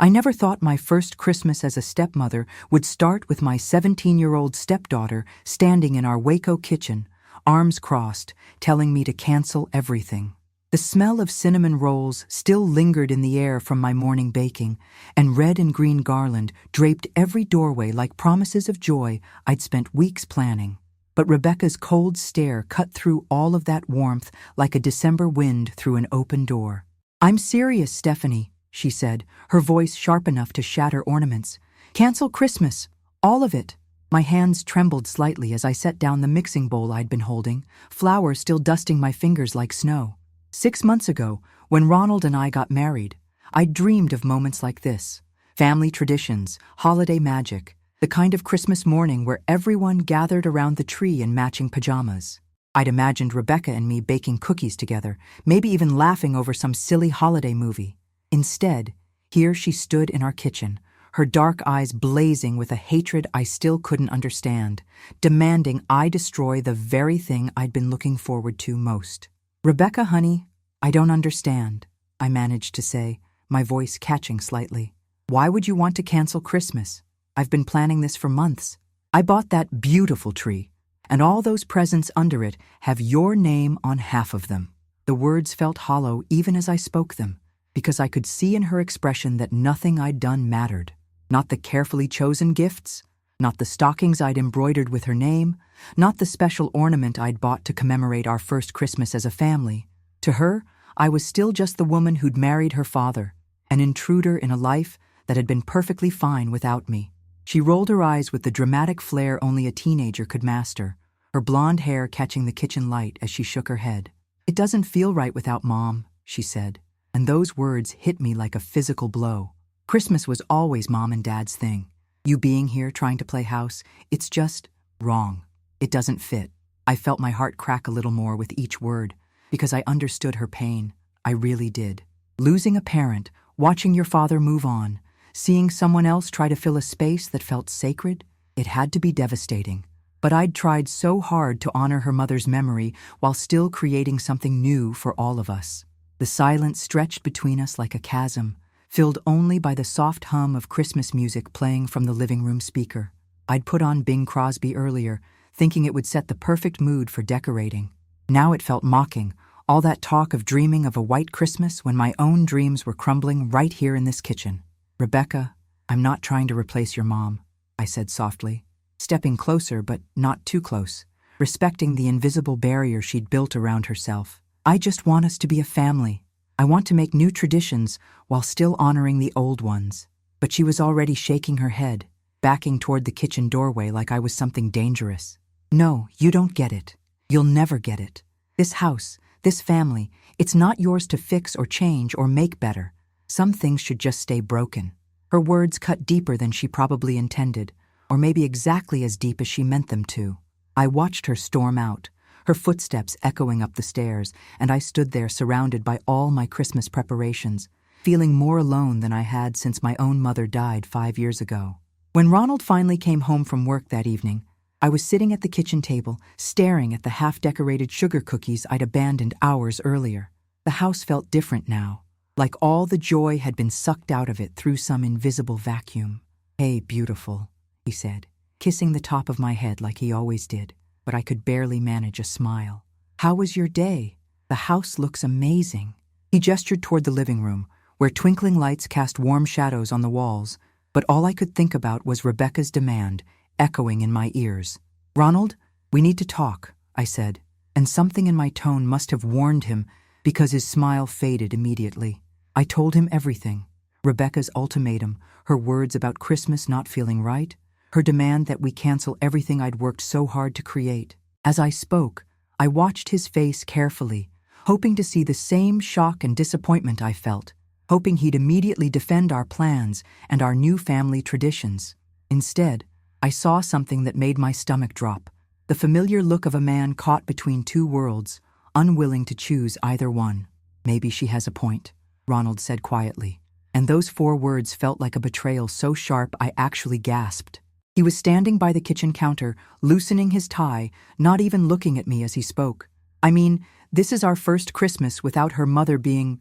I never thought my first Christmas as a stepmother would start with my 17-year-old stepdaughter standing in our Waco kitchen, arms crossed, telling me to cancel everything. The smell of cinnamon rolls still lingered in the air from my morning baking, and red and green garland draped every doorway like promises of joy I'd spent weeks planning. But Rebecca's cold stare cut through all of that warmth like a December wind through an open door. "I'm serious, Stephanie," she said, her voice sharp enough to shatter ornaments. "Cancel Christmas. All of it." My hands trembled slightly as I set down the mixing bowl I'd been holding, flour still dusting my fingers like snow. 6 months ago, when Ronald and I got married, I'd dreamed of moments like this. Family traditions, holiday magic, the kind of Christmas morning where everyone gathered around the tree in matching pajamas. I'd imagined Rebecca and me baking cookies together, maybe even laughing over some silly holiday movie. Instead, here she stood in our kitchen, her dark eyes blazing with a hatred I still couldn't understand, demanding I destroy the very thing I'd been looking forward to most. "Rebecca, honey, I don't understand," I managed to say, my voice catching slightly. "Why would you want to cancel Christmas? I've been planning this for months. I bought that beautiful tree, and all those presents under it have your name on half of them." The words felt hollow even as I spoke them, because I could see in her expression that nothing I'd done mattered. Not the carefully chosen gifts, not the stockings I'd embroidered with her name, not the special ornament I'd bought to commemorate our first Christmas as a family. To her, I was still just the woman who'd married her father, an intruder in a life that had been perfectly fine without me. She rolled her eyes with the dramatic flair only a teenager could master, her blonde hair catching the kitchen light as she shook her head. "It doesn't feel right without Mom," she said, and those words hit me like a physical blow. Christmas was always Mom and Dad's thing. You being here trying to play house, it's just wrong. It doesn't fit. I felt my heart crack a little more with each word, because I understood her pain. I really did. Losing a parent, watching your father move on, seeing someone else try to fill a space that felt sacred, it had to be devastating. But I'd tried so hard to honor her mother's memory while still creating something new for all of us. The silence stretched between us like a chasm, filled only by the soft hum of Christmas music playing from the living room speaker. I'd put on Bing Crosby earlier, thinking it would set the perfect mood for decorating. Now it felt mocking, all that talk of dreaming of a white Christmas when my own dreams were crumbling right here in this kitchen. "Rebecca, I'm not trying to replace your mom," I said softly, stepping closer but not too close, respecting the invisible barrier she'd built around herself. "I just want us to be a family. I want to make new traditions while still honoring the old ones." But she was already shaking her head, backing toward the kitchen doorway like I was something dangerous. "No, you don't get it. You'll never get it. This house, this family, it's not yours to fix or change or make better. Some things should just stay broken." Her words cut deeper than she probably intended, or maybe exactly as deep as she meant them to. I watched her storm out, her footsteps echoing up the stairs, and I stood there surrounded by all my Christmas preparations, feeling more alone than I had since my own mother died 5 years ago. When Ronald finally came home from work that evening, I was sitting at the kitchen table, staring at the half-decorated sugar cookies I'd abandoned hours earlier. The house felt different now, like all the joy had been sucked out of it through some invisible vacuum. "Hey, beautiful," he said, kissing the top of my head like he always did, but I could barely manage a smile. "How was your day? The house looks amazing." He gestured toward the living room, where twinkling lights cast warm shadows on the walls, but all I could think about was Rebecca's demand, echoing in my ears. "Ronald, we need to talk," I said, and something in my tone must have warned him because his smile faded immediately. I told him everything. Rebecca's ultimatum, her words about Christmas not feeling right, her demand that we cancel everything I'd worked so hard to create. As I spoke, I watched his face carefully, hoping to see the same shock and disappointment I felt, hoping he'd immediately defend our plans and our new family traditions. Instead, I saw something that made my stomach drop, the familiar look of a man caught between two worlds, unwilling to choose either one. "Maybe she has a point," Ronald said quietly, and those 4 words felt like a betrayal so sharp I actually gasped. He was standing by the kitchen counter, loosening his tie, not even looking at me as he spoke. "I mean, this is our first Christmas without her mother being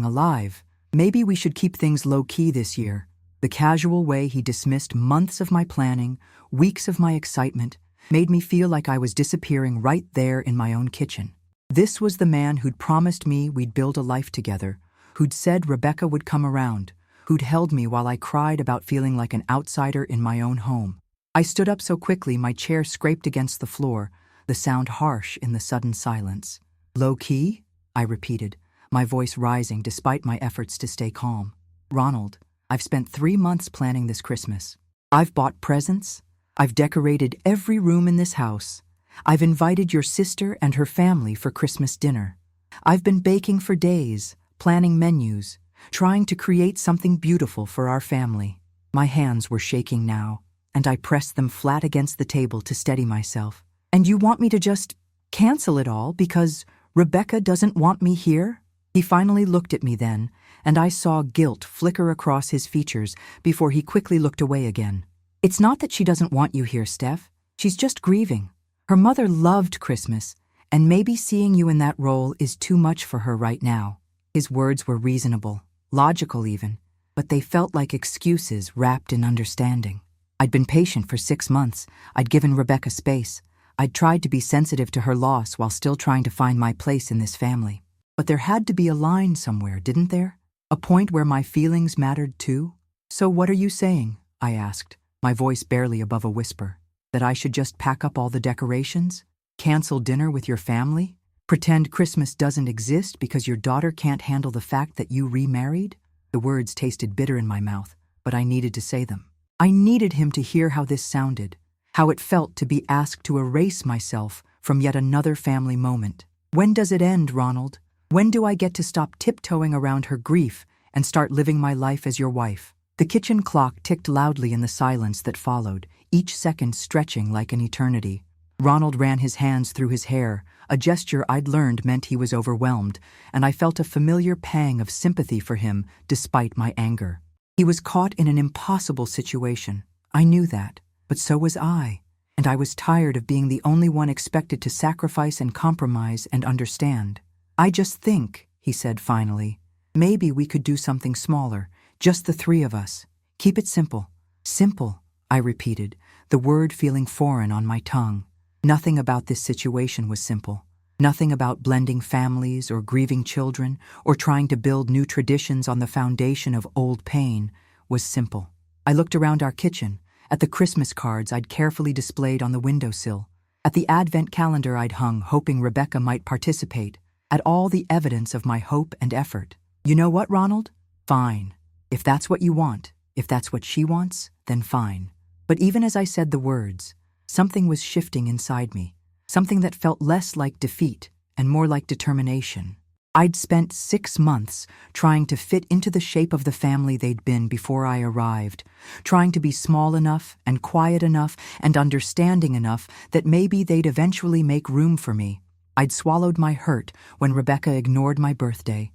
alive," Maybe we should keep things low-key this year. The casual way he dismissed months of my planning, weeks of my excitement, made me feel like I was disappearing right there in my own kitchen. This was the man who'd promised me we'd build a life together, who'd said Rebecca would come around, who'd held me while I cried about feeling like an outsider in my own home. I stood up so quickly my chair scraped against the floor, the sound harsh in the sudden silence. Low-key? I repeated, my voice rising despite my efforts to stay calm. Ronald, I've spent 3 months planning this Christmas. I've bought presents. I've decorated every room in this house. I've invited your sister and her family for Christmas dinner. I've been baking for days, planning menus, trying to create something beautiful for our family. My hands were shaking now, and I pressed them flat against the table to steady myself. And you want me to just cancel it all because Rebecca doesn't want me here? He finally looked at me then, and I saw guilt flicker across his features before he quickly looked away again. It's not that she doesn't want you here, Steph. She's just grieving. Her mother loved Christmas, and maybe seeing you in that role is too much for her right now. His words were reasonable, logical even, but they felt like excuses wrapped in understanding. I'd been patient for 6 months. I'd given Rebecca space. I'd tried to be sensitive to her loss while still trying to find my place in this family. But there had to be a line somewhere, didn't there? A point where my feelings mattered too? So what are you saying? I asked, my voice barely above a whisper. That I should just pack up all the decorations? Cancel dinner with your family? Pretend Christmas doesn't exist because your daughter can't handle the fact that you remarried? The words tasted bitter in my mouth, but I needed to say them. I needed him to hear how this sounded, how it felt to be asked to erase myself from yet another family moment. When does it end, Ronald? When do I get to stop tiptoeing around her grief and start living my life as your wife? The kitchen clock ticked loudly in the silence that followed, each second stretching like an eternity. Ronald ran his hands through his hair, a gesture I'd learned meant he was overwhelmed, and I felt a familiar pang of sympathy for him despite my anger. He was caught in an impossible situation. I knew that, but so was I, and I was tired of being the only one expected to sacrifice and compromise and understand. I just think, he said finally, maybe we could do something smaller, just the 3 of us. Keep it simple. Simple, I repeated, the word feeling foreign on my tongue. Nothing about this situation was simple. Nothing about blending families or grieving children or trying to build new traditions on the foundation of old pain was simple. I looked around our kitchen, at the Christmas cards I'd carefully displayed on the windowsill, at the Advent calendar I'd hung hoping Rebecca might participate, at all the evidence of my hope and effort. You know what, Ronald? Fine. If that's what you want, if that's what she wants, then fine. But even as I said the words, something was shifting inside me, something that felt less like defeat and more like determination. I'd spent 6 months trying to fit into the shape of the family they'd been before I arrived, trying to be small enough and quiet enough and understanding enough that maybe they'd eventually make room for me. I'd swallowed my hurt when Rebecca ignored my birthday,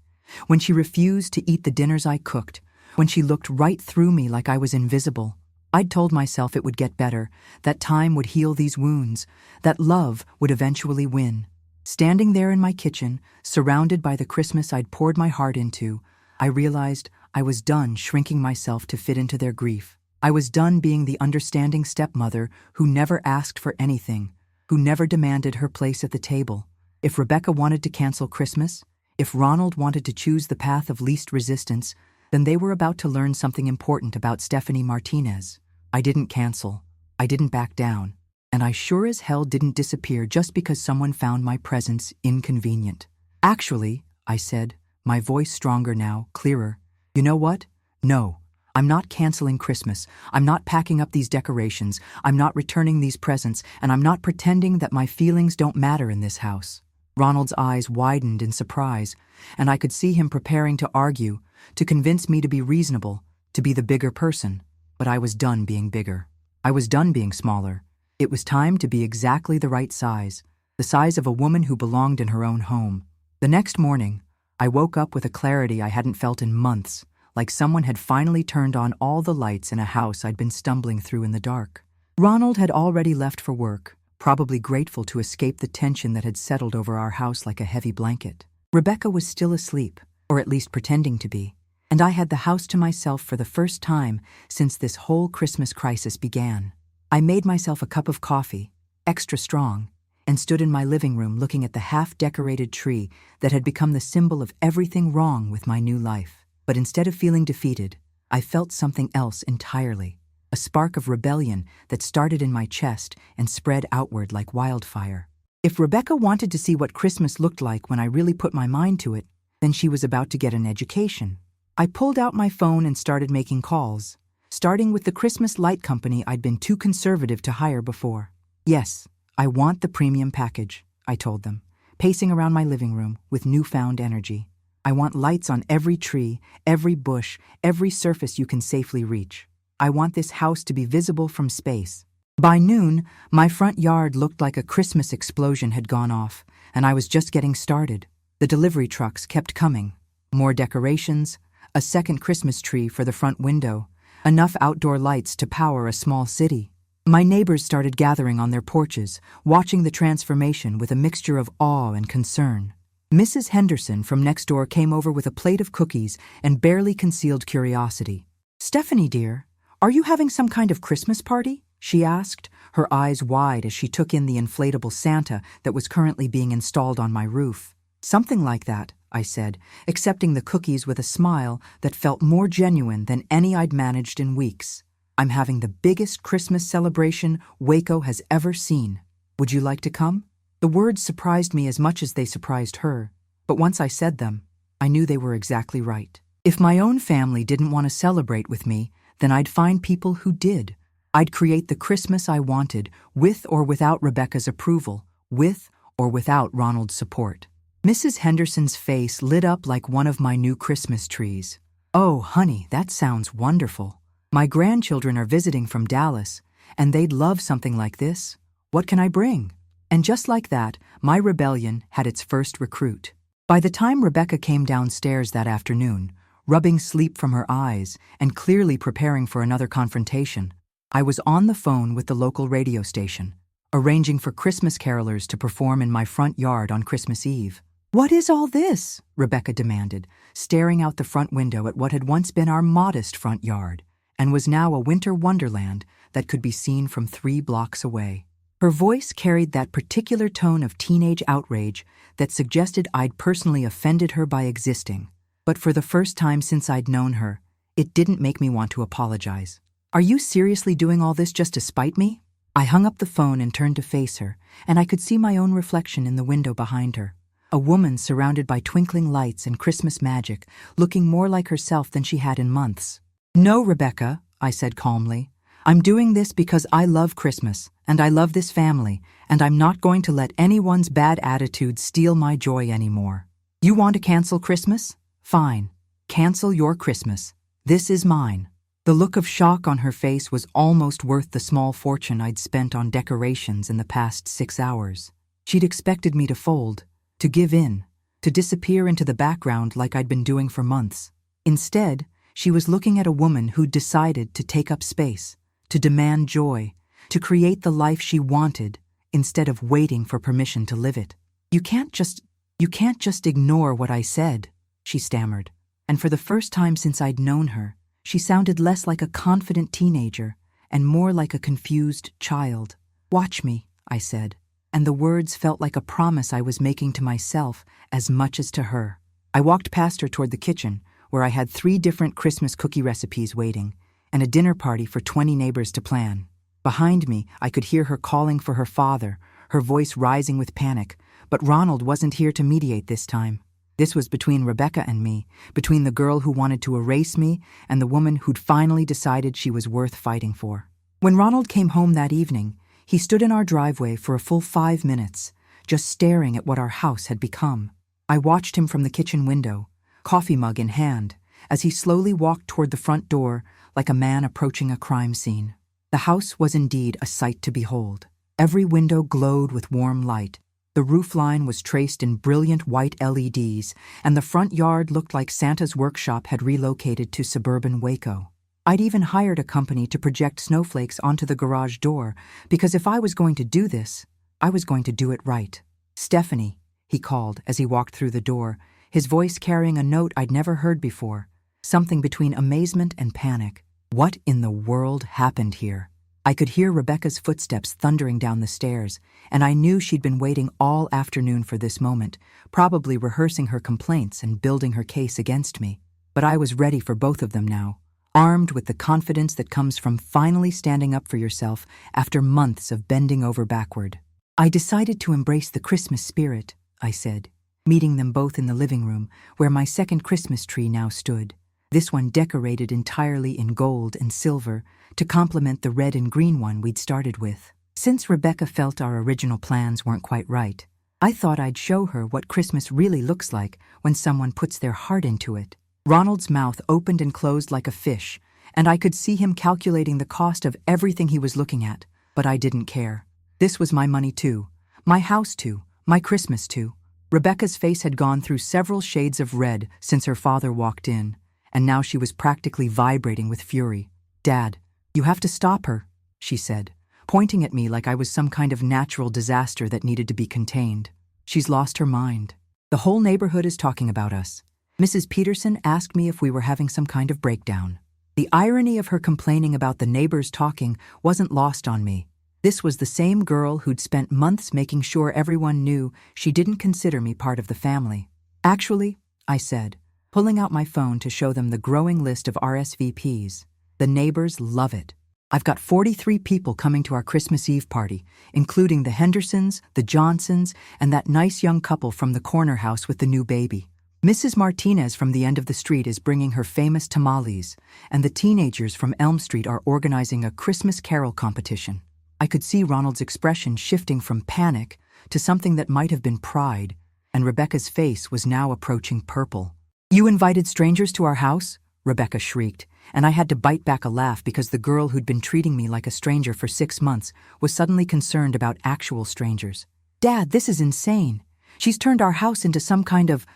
when she refused to eat the dinners I cooked, when she looked right through me like I was invisible. I'd told myself it would get better, that time would heal these wounds, that love would eventually win. Standing there in my kitchen, surrounded by the Christmas I'd poured my heart into, I realized I was done shrinking myself to fit into their grief. I was done being the understanding stepmother who never asked for anything, who never demanded her place at the table. If Rebecca wanted to cancel Christmas, if Ronald wanted to choose the path of least resistance, then they were about to learn something important about Stephanie Martinez. I didn't cancel. I didn't back down. And I sure as hell didn't disappear just because someone found my presence inconvenient. Actually, I said, my voice stronger now, clearer. You know what? No, I'm not canceling Christmas. I'm not packing up these decorations. I'm not returning these presents, and I'm not pretending that my feelings don't matter in this house. Ronald's eyes widened in surprise, and I could see him preparing to argue, to convince me to be reasonable, to be the bigger person. But I was done being bigger. I was done being smaller. It was time to be exactly the right size, the size of a woman who belonged in her own home. The next morning, I woke up with a clarity I hadn't felt in months, like someone had finally turned on all the lights in a house I'd been stumbling through in the dark. Ronald had already left for work, probably grateful to escape the tension that had settled over our house like a heavy blanket. Rebecca was still asleep, or at least pretending to be, and I had the house to myself for the first time since this whole Christmas crisis began. I made myself a cup of coffee, extra strong, and stood in my living room looking at the half-decorated tree that had become the symbol of everything wrong with my new life. But instead of feeling defeated, I felt something else entirely, a spark of rebellion that started in my chest and spread outward like wildfire. If Rebecca wanted to see what Christmas looked like when I really put my mind to it, then she was about to get an education. I pulled out my phone and started making calls, starting with the Christmas light company I'd been too conservative to hire before. Yes, I want the premium package, I told them, pacing around my living room with newfound energy. I want lights on every tree, every bush, every surface you can safely reach. I want this house to be visible from space. By noon, my front yard looked like a Christmas explosion had gone off, and I was just getting started. The delivery trucks kept coming. More decorations, a second Christmas tree for the front window, enough outdoor lights to power a small city. My neighbors started gathering on their porches, watching the transformation with a mixture of awe and concern. Mrs. Henderson from next door came over with a plate of cookies and barely concealed curiosity. "Stephanie, dear, are you having some kind of Christmas party?" she asked, her eyes wide as she took in the inflatable Santa that was currently being installed on my roof. "Something like that," I said, accepting the cookies with a smile that felt more genuine than any I'd managed in weeks. "I'm having the biggest Christmas celebration Waco has ever seen. Would you like to come?" The words surprised me as much as they surprised her, but once I said them, I knew they were exactly right. If my own family didn't want to celebrate with me, then I'd find people who did. I'd create the Christmas I wanted, with or without Rebecca's approval, with or without Ronald's support. Mrs. Henderson's face lit up like one of my new Christmas trees. "Oh, honey, that sounds wonderful. My grandchildren are visiting from Dallas, and they'd love something like this. What can I bring?" And just like that, my rebellion had its first recruit. By the time Rebecca came downstairs that afternoon, rubbing sleep from her eyes and clearly preparing for another confrontation, I was on the phone with the local radio station, arranging for Christmas carolers to perform in my front yard on Christmas Eve. "What is all this?" Rebecca demanded, staring out the front window at what had once been our modest front yard, and was now a winter wonderland that could be seen from 3 blocks away. Her voice carried that particular tone of teenage outrage that suggested I'd personally offended her by existing. But for the first time since I'd known her, it didn't make me want to apologize. "Are you seriously doing all this just to spite me?" I hung up the phone and turned to face her, and I could see my own reflection in the window behind her. A woman surrounded by twinkling lights and Christmas magic, looking more like herself than she had in months. "No, Rebecca," I said calmly. "I'm doing this because I love Christmas, and I love this family, and I'm not going to let anyone's bad attitude steal my joy anymore. You want to cancel Christmas? Fine. Cancel your Christmas. This is mine." The look of shock on her face was almost worth the small fortune I'd spent on decorations in the past 6 hours. She'd expected me to fold, to give in, to disappear into the background like I'd been doing for months. Instead, she was looking at a woman who'd decided to take up space, to demand joy, to create the life she wanted instead of waiting for permission to live it. You can't just ignore what I said," she stammered. And for the first time since I'd known her, she sounded less like a confident teenager and more like a confused child. "Watch me," I said, and the words felt like a promise I was making to myself as much as to her. I walked past her toward the kitchen, where I had 3 different Christmas cookie recipes waiting, and a dinner party for 20 neighbors to plan. Behind me, I could hear her calling for her father, her voice rising with panic, but Ronald wasn't here to mediate this time. This was between Rebecca and me, between the girl who wanted to erase me and the woman who'd finally decided she was worth fighting for. When Ronald came home that evening, he stood in our driveway for a full 5 minutes, just staring at what our house had become. I watched him from the kitchen window, coffee mug in hand, as he slowly walked toward the front door like a man approaching a crime scene. The house was indeed a sight to behold. Every window glowed with warm light. The roofline was traced in brilliant white LEDs, and the front yard looked like Santa's workshop had relocated to suburban Waco. I'd even hired a company to project snowflakes onto the garage door, because if I was going to do this, I was going to do it right. "Stephanie," he called as he walked through the door, his voice carrying a note I'd never heard before. something between amazement and panic. What in the world happened here? I could hear Rebecca's footsteps thundering down the stairs, and I knew she'd been waiting all afternoon for this moment, probably rehearsing her complaints and building her case against me. But I was ready for both of them now, armed with the confidence that comes from finally standing up for yourself after months of bending over backward. I decided to embrace the Christmas spirit, I said, meeting them both in the living room, where my second Christmas tree now stood. This one decorated entirely in gold and silver to complement the red and green one we'd started with. Since Rebecca felt our original plans weren't quite right, I thought I'd show her what Christmas really looks like when someone puts their heart into it. Ronald's mouth opened and closed like a fish, and I could see him calculating the cost of everything he was looking at, but I didn't care. This was my money too, my house too, my Christmas too. Rebecca's face had gone through several shades of red since her father walked in, and now she was practically vibrating with fury. "Dad, you have to stop her," she said, pointing at me like I was some kind of natural disaster that needed to be contained. "She's lost her mind. The whole neighborhood is talking about us. Mrs. Peterson asked me if we were having some kind of breakdown." The irony of her complaining about the neighbors talking wasn't lost on me. This was the same girl who'd spent months making sure everyone knew she didn't consider me part of the family. "Actually," I said, pulling out my phone to show them the growing list of RSVPs. "The neighbors love it. I've got 43 people coming to our Christmas Eve party, including the Hendersons, the Johnsons, and that nice young couple from the corner house with the new baby. Mrs. Martinez from the end of the street is bringing her famous tamales, and the teenagers from Elm Street are organizing a Christmas carol competition." I could see Ronald's expression shifting from panic to something that might have been pride, and Rebecca's face was now approaching purple. "You invited strangers to our house?" Rebecca shrieked, and I had to bite back a laugh because the girl who'd been treating me like a stranger for 6 months was suddenly concerned about actual strangers. "Dad, this is insane. She's turned our house into some kind of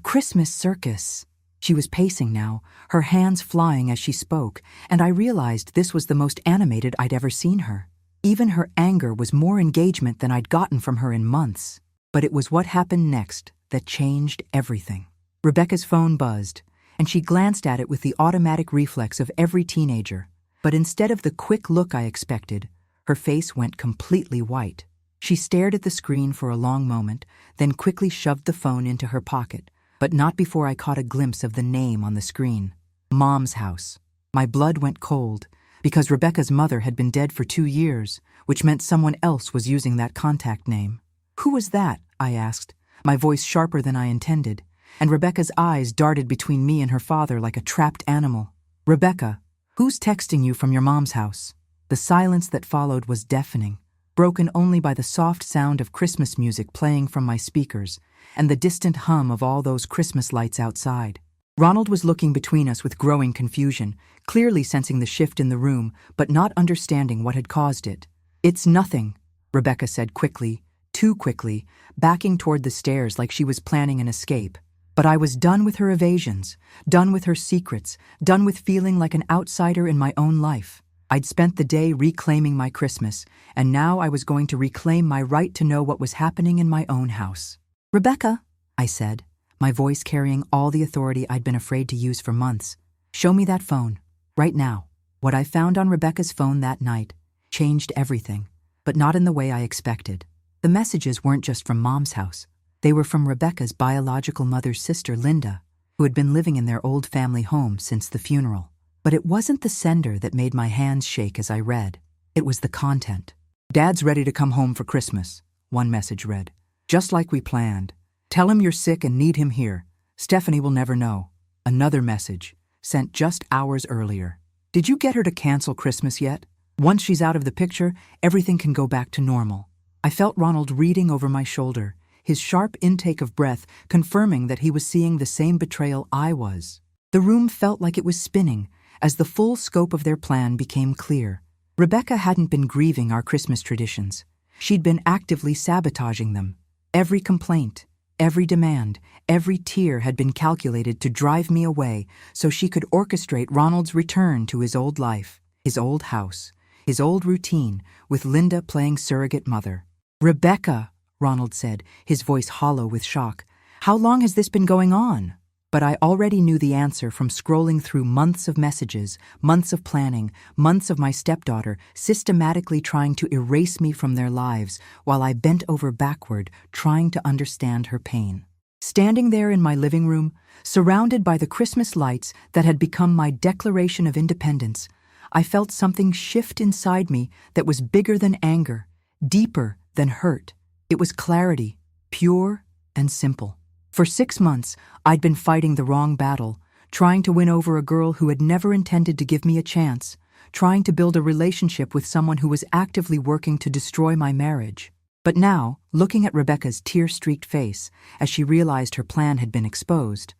Christmas circus." She was pacing now, her hands flying as she spoke, and I realized this was the most animated I'd ever seen her. Even her anger was more engagement than I'd gotten from her in months. But it was what happened next that changed everything. Rebecca's phone buzzed, and she glanced at it with the automatic reflex of every teenager. But instead of the quick look I expected, her face went completely white. She stared at the screen for a long moment, then quickly shoved the phone into her pocket, but not before I caught a glimpse of the name on the screen. Mom's house. My blood went cold, because Rebecca's mother had been dead for 2 years, which meant someone else was using that contact name. "Who was that?" I asked, my voice sharper than I intended, and Rebecca's eyes darted between me and her father like a trapped animal. "Rebecca, who's texting you from your mom's house?" The silence that followed was deafening, broken only by the soft sound of Christmas music playing from my speakers and the distant hum of all those Christmas lights outside. Ronald was looking between us with growing confusion, clearly sensing the shift in the room, but not understanding what had caused it. "It's nothing," Rebecca said quickly, too quickly, backing toward the stairs like she was planning an escape. But I was done with her evasions, done with her secrets, done with feeling like an outsider in my own life. I'd spent the day reclaiming my Christmas, and now I was going to reclaim my right to know what was happening in my own house. "Rebecca," I said, my voice carrying all the authority I'd been afraid to use for months, "show me that phone, right now." What I found on Rebecca's phone that night changed everything, but not in the way I expected. The messages weren't just from Mom's house. They were from Rebecca's biological mother's sister, Linda, who had been living in their old family home since the funeral. But it wasn't the sender that made my hands shake as I read. It was the content. "Dad's ready to come home for Christmas," one message read. "Just like we planned. Tell him you're sick and need him here. Stephanie will never know." Another message, sent just hours earlier. "Did you get her to cancel Christmas yet? Once she's out of the picture, everything can go back to normal." I felt Ronald reading over my shoulder, his sharp intake of breath confirming that he was seeing the same betrayal I was. The room felt like it was spinning as the full scope of their plan became clear. Rebecca hadn't been grieving our Christmas traditions. She'd been actively sabotaging them. Every complaint, every demand, every tear had been calculated to drive me away so she could orchestrate Ronald's return to his old life, his old house, his old routine, with Linda playing surrogate mother. "Rebecca," Ronald said, his voice hollow with shock, "how long has this been going on?" But I already knew the answer from scrolling through months of messages, months of planning, months of my stepdaughter systematically trying to erase me from their lives while I bent over backward trying to understand her pain. Standing there in my living room, surrounded by the Christmas lights that had become my declaration of independence, I felt something shift inside me that was bigger than anger, deeper than hurt. It was clarity, pure and simple. For 6 months, I'd been fighting the wrong battle, trying to win over a girl who had never intended to give me a chance, trying to build a relationship with someone who was actively working to destroy my marriage. But now, looking at Rebecca's tear-streaked face as she realized her plan had been exposed,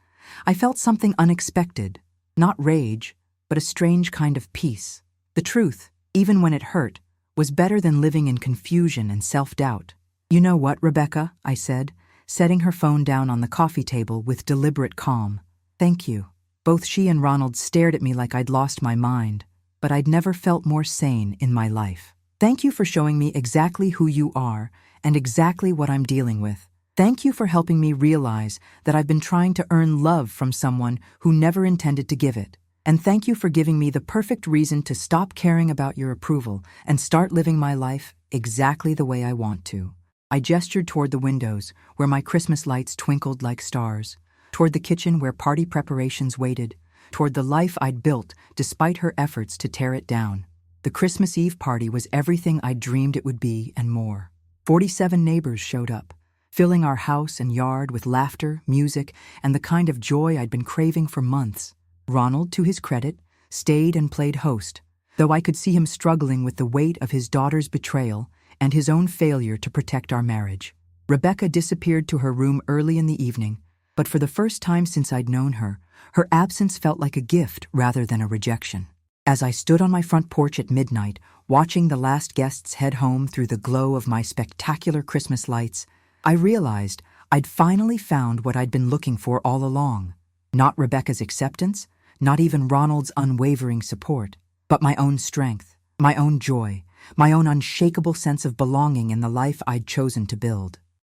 I felt something unexpected, not rage, but a strange kind of peace. The truth, even when it hurt, was better than living in confusion and self-doubt. "You know what, Rebecca?" I said, setting her phone down on the coffee table with deliberate calm. "Thank you." Both she and Ronald stared at me like I'd lost my mind, but I'd never felt more sane in my life. "Thank you for showing me exactly who you are and exactly what I'm dealing with. Thank you for helping me realize that I've been trying to earn love from someone who never intended to give it. And thank you for giving me the perfect reason to stop caring about your approval and start living my life exactly the way I want to." I gestured toward the windows, where my Christmas lights twinkled like stars, toward the kitchen where party preparations waited, toward the life I'd built despite her efforts to tear it down. The Christmas Eve party was everything I'd dreamed it would be and more. 47 neighbors showed up, filling our house and yard with laughter, music, and the kind of joy I'd been craving for months. Ronald, to his credit, stayed and played host, though I could see him struggling with the weight of his daughter's betrayal and his own failure to protect our marriage. Rebecca disappeared to her room early in the evening, but for the first time since I'd known her, her absence felt like a gift rather than a rejection. As I stood on my front porch at midnight, watching the last guests head home through the glow of my spectacular Christmas lights, I realized I'd finally found what I'd been looking for all along. Not Rebecca's acceptance, not even Ronald's unwavering support, but my own strength, my own joy, my own unshakable sense of belonging in the life I'd chosen to build.